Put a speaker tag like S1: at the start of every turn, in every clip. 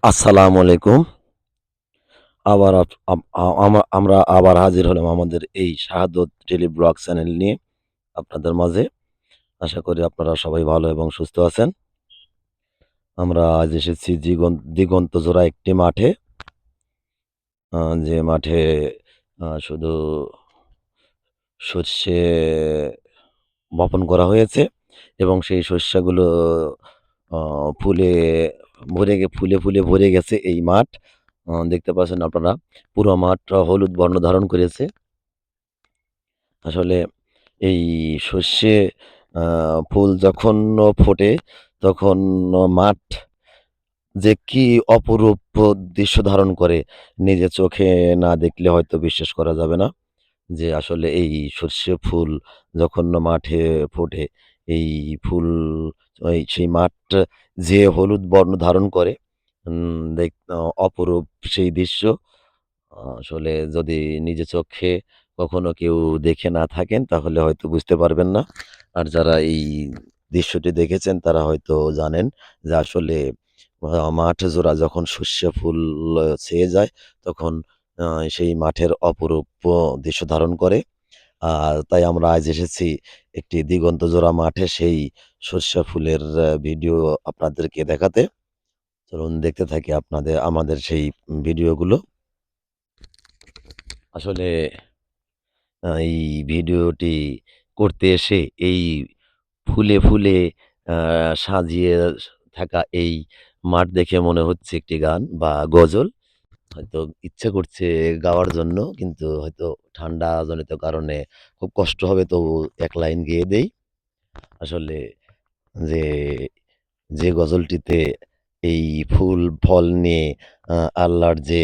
S1: আসসালামু আলাইকুম। আবার আমরা আবার হাজির হলাম আমাদের এই শাহাদত ডেইলি ব্লগ চ্যানেল নিয়ে আপনাদের মাঝে। আশা করি আপনারা সবাই ভালো এবং সুস্থ আছেন। আমরা আজ এসেছি দিগন্তজোড়া একটি মাঠে। আ যে মাঠে শুধু সর্ষে বপন করা হয়েছে এবং সেই শস্যগুলো আ ফুলে ফুলে ভরে গেছে এই মাঠ। দেখতে পাচ্ছেন আপনারা পুরো মাঠটা হলুদ বর্ণ ধারণ করেছে। আসলে এই সর্ষে আ ফুল যখন ফোটে তখন মাঠ যে কি অপরূপ দৃশ্য ধারণ করে নিজে চোখে না দেখলে হয়তো বিশ্বাস করা যাবে না। যে আসলে এই সর্ষে ফুল যখন মাঠে ফোটে, এই ফুল সেই মাঠটা যে হলুদ বর্ণ ধারণ করে অপরূপ সেই দৃশ্য। আসলে যদি নিজে চোখে কখনো কেউ দেখে না থাকেন তাহলে হয়তো বুঝতে পারবেন না। আর যারা এই দৃশ্যটি দেখেছেন তারা হয়তো জানেন যে আসলে মাঠ জোড়া যখন সর্ষে ফুল ছেয়ে যায় তখন আ সেই মাঠের অপরূপ দৃশ্য ধারণ করে। তাই আমরা আজ এসেছি একটি দিগন্তজোড়া মাঠে সেই সর্ষে ফুলের ভিডিও আপনাদেরকে দেখাতে। চলুন দেখতে থাকি আমাদের সেই ভিডিওগুলো। আসলে এই ভিডিওটি করতে এসে এই ফুলে আ সাজিয়ে থাকা এই মাঠ দেখে মনে হচ্ছে একটি গান বা গজল। হয়তো ইচ্ছে করছে গাওয়ার জন্য কিন্তু হয়তো ঠান্ডাজনিত কারণে খুব কষ্ট হবে তবু এক লাইন গেয়ে দেই। আসলে যে, যে গজলটিতে এই ফুল ফল নিয়ে আল্লাহর যে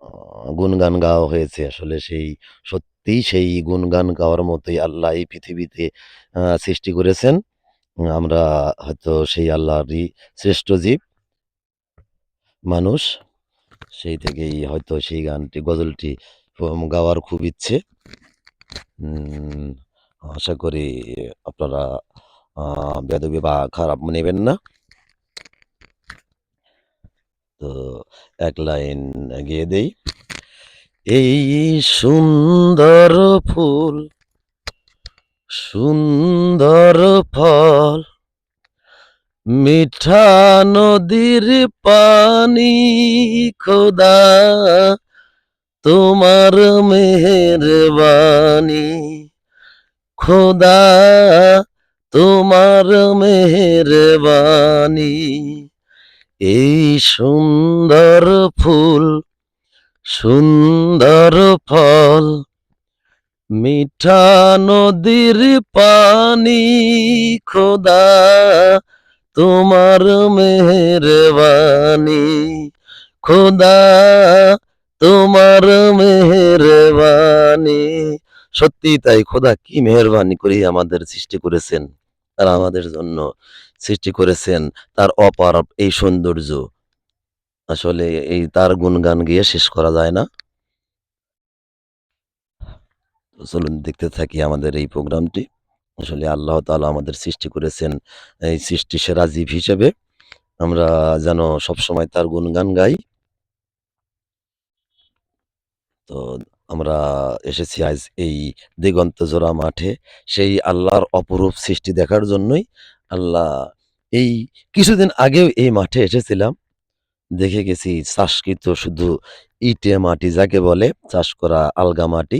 S1: আ গুণগান গাওয়া হয়েছে আসলে সত্যিই সেই গুণগান গাওয়ার মতোই আল্লাহ এই পৃথিবীতে সৃষ্টি করেছেন। আমরা হয়তো সেই আল্লাহরই শ্রেষ্ঠ জীব মানুষ। সেই থেকেই হয়তো সেই গজলটি গাওয়ার খুব ইচ্ছে। উম আশা করি আপনারা আ বেয়াদবি বা খারাপ নেবেন না। তো এক লাইন গেয়ে দেই। এই সুন্দর ফুল, সুন্দর ফল, মিঠা নদীর পানি খোদা তোমার মেহেরবানি খোদা তোমার মেহেরবানি এই সুন্দর ফুল, সুন্দর ফল, মিঠা নদীর পানি খোদা তোমার মেহেরবানি খোদা তোমার মেহেরবানি। সত্যিই তাই খোদা কি মেহেরবানি করে আমাদের সৃষ্টি করেছেন। তারা আমাদের জন্য সৃষ্টি করেছেন তার অপার এই সৌন্দর্য। আসলে এই তার গুণগান গেয়ে শেষ করা যায় না। তো চলুন দেখতে থাকি আমাদের এই প্রোগ্রামটি। আসলে আল্লাহ তাআলা আমাদের সৃষ্টি করেছেন এই সৃষ্টি সেরা জীব হিসেবে। আমরা যেন সবসময় তার গুণগান গাই। তো আমরা এসেছি আজ এই দিগন্তজোড়া মাঠে সেই আল্লাহর অপরূপ সৃষ্টি দেখার জন্যই। আল্লাহ এই কিছুদিন আগেও এই মাঠে এসেছিলাম। দেখে গেছি চাষকৃত শুধু ইটে মাটি যাকে বলে, চাষ করা আলগা মাটি।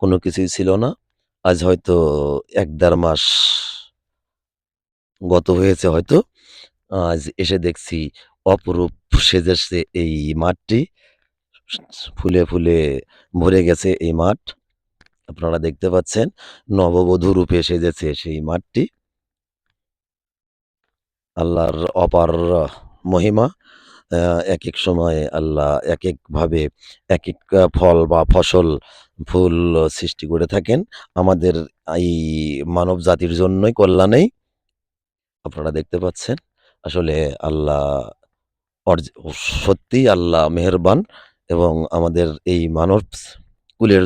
S1: কোনো কিছুই ছিল না। আজ হয়তো ১-১.৫ মাস গত হয়েছে হয়তো। আজ এসে দেখছি অপরূপ সেজেছে এই মাঠটি। ফুলে ভরে গেছে এই মাঠ। আপনারা দেখতে পাচ্ছেন নববধূ রূপে সেজেছে সেই মাঠটি। আল্লাহর অপার মহিমা। আ একেক সময়ে আল্লাহ একেকভাবে একেক ফল বা ফুল সৃষ্টি করে থাকেন। আমাদের এই মানব জাতির জন্যই কল্যাণেই। আপনারা দেখতে পাচ্ছেন। আসলে আল্লাহ অরজি সত্যিই আল্লাহ মেহেরবান এবং আমাদের এই মানব কুলের